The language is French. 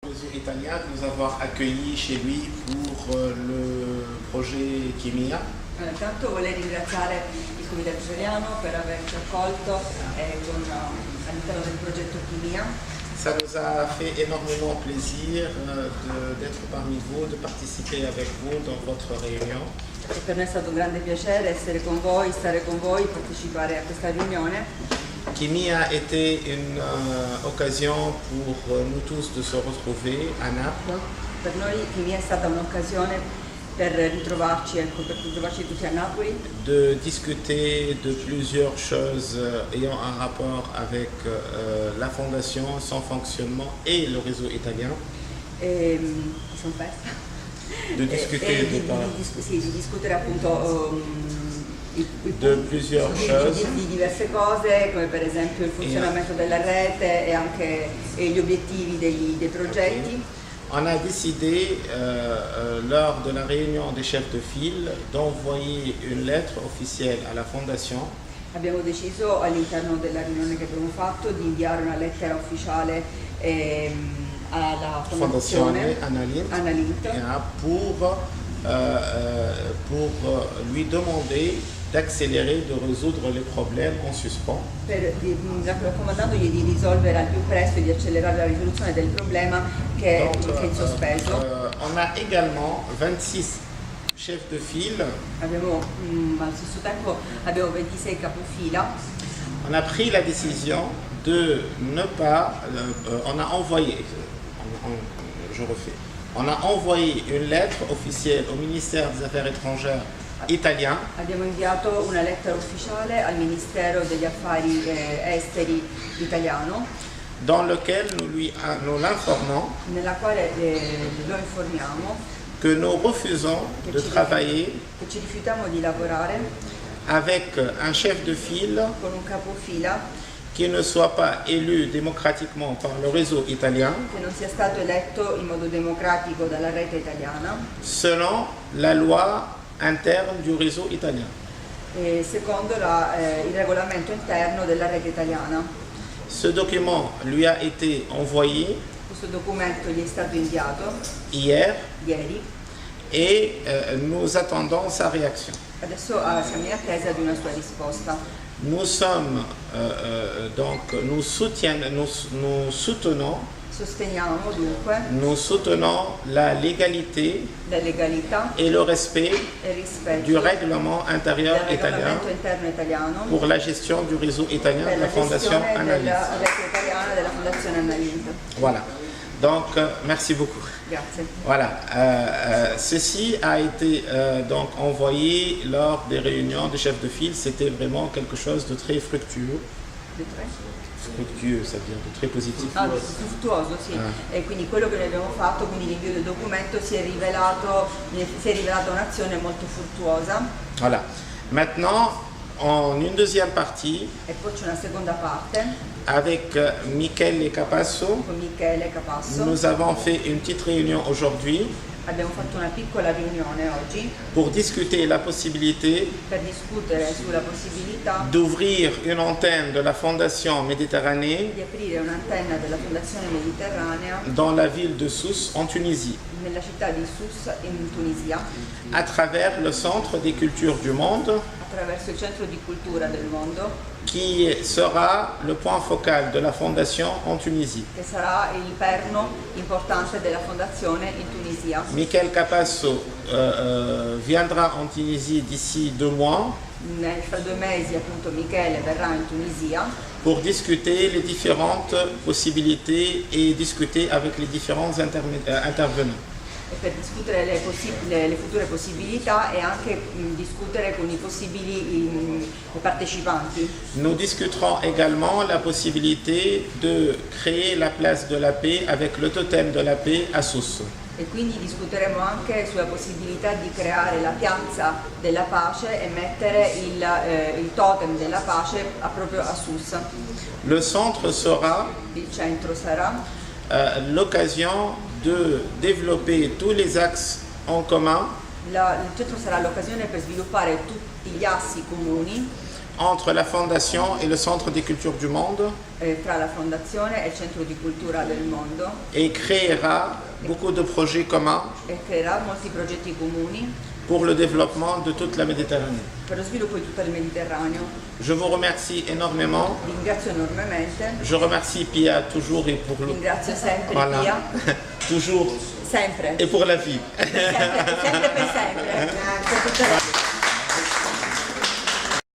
Réseau italien de nous avoir accueillis chez lui pour le projet Chimia. Intanto vorrei ringraziare il Comitato Italiano per averci accolto all'interno del progetto Chimia. Ça nous a fait énormément plaisir d'être parmi vous, de participer avec vous dans votre réunion. E per noi è stato un grande piacere essere con voi, stare con voi, partecipare a questa riunione. Chimia était une occasion pour nous tous de se retrouver à Naples. Per noi Chimia è stata un'occasione per ritrovarci, per ritrovarci tutti a Napoli, De discuter de plusieurs choses ayant un rapport avec la fondation, son fonctionnement et le réseau italien. mi sono persa. De discuter Di discutere appunto de plusieurs choses. di diverse cose, come per esempio il funzionamento della rete e anche gli obiettivi dei progetti. On a décidé, lors de la réunion des chefs de file, d'envoyer une lettre officielle à la Fondation Abbiamo deciso all'interno della riunione che abbiamo fatto di inviare una lettera ufficiale alla Fondazione Analint pour lui demander d'accélérer, de résoudre les problèmes en suspens. raccomandandogli di risolvere al più presto e di accelerare la risoluzione del problema che è in sospeso. On a également 26 chefs de file. Allo stesso tempo abbiamo 26 capofila. On a pris la décision de ne pas, on a envoyé, je refais, on a envoyé une lettre officielle au ministère des Affaires étrangères italien. Abbiamo inviato una lettera ufficiale al Ministero degli Affari Esteri italiano, Dans lequel nous l'informons nella quale lo informiamo que nous refusons de travailler che ci rifiutiamo di lavorare avec un chef de file con un capofila qui ne soit pas élu démocratiquement par le réseau italien che non sia stato eletto in modo democratico dalla rete italiana, selon la loi interne du réseau italien. secondo il regolamento interno della rete italiana. Ce document lui a été envoyé Questo documento gli è stato inviato hier ieri. et nous attendons sa réaction. Adesso siamo in attesa di una sua risposta. Nous sommes donc nous soutenons la légalité la legalità et le respect e il rispetto du règlement intérieur del italien regolamento interno italiano pour la gestion du réseau italien per de la la Fondation gestione Analint. della rete italiana della Fondazione Analint. Voilà. Donc, merci beaucoup. Grazie. Voilà. Ceci a été donc envoyé lors des réunions des chefs de file. C'était vraiment quelque chose de très fructueux. Fructueux, ça veut dire de très positif. Fruttuoso, sì. E quindi quello che noi abbiamo fatto, quindi l'invio del documento, si è rivelato un'azione molto fruttuosa. Voilà. Maintenant, en une deuxième partie, E poi c'è una seconda parte avec Michele Capasso, con Michele Capasso. nous avons fait une petite réunion aujourd'hui Abbiamo fatto una piccola riunione oggi pour discuter la possibilité per discutere sulla possibilità d'ouvrir une antenne de la Fondation Méditerranée di aprire un'antenna della Fondazione Mediterranea dans la ville de Sousse en Tunisie, nella città di Sousse in Tunisia, à travers le Centre des cultures du monde, attraverso il Centro di Cultura del Mondo, qui sera le point focal de la Fondation en Tunisie. che sarà il perno importante della Fondazione in Tunisia. Michel Capasso viendra en Tunisie d'ici 2 mois Fra 2 mesi appunto Michele verrà in Tunisia pour discuter les différentes possibilités et discuter avec les différents intervenants. per discutere le future possibilità e anche discutere con i possibili partecipanti. Nous discuterons également la possibilité de créer la place de la paix avec le totem de la paix à Sousse. E quindi discuteremo anche sulla possibilità di creare la piazza della pace e mettere il totem della pace proprio a Sousse. Le centre sera Il centro sarà l'occasion de développer tous les axes en commun il centro sarà l'occasione per sviluppare tutti gli assi comuni entre la Fondation et le Centre des cultures du monde tra la fondazione e il centro di cultura del mondo et créera beaucoup de projets communs e creerà molti progetti comuni pour le développement de toute la Méditerranée. per lo sviluppo di tutto il Mediterraneo. Je vous remercie énormément. Vi ringrazio enormemente, Je remercie Pia toujours et pour le... ringrazio sempre Voilà. Pia, toujours sempre, et pour la vie. sempre per sempre, per tutta la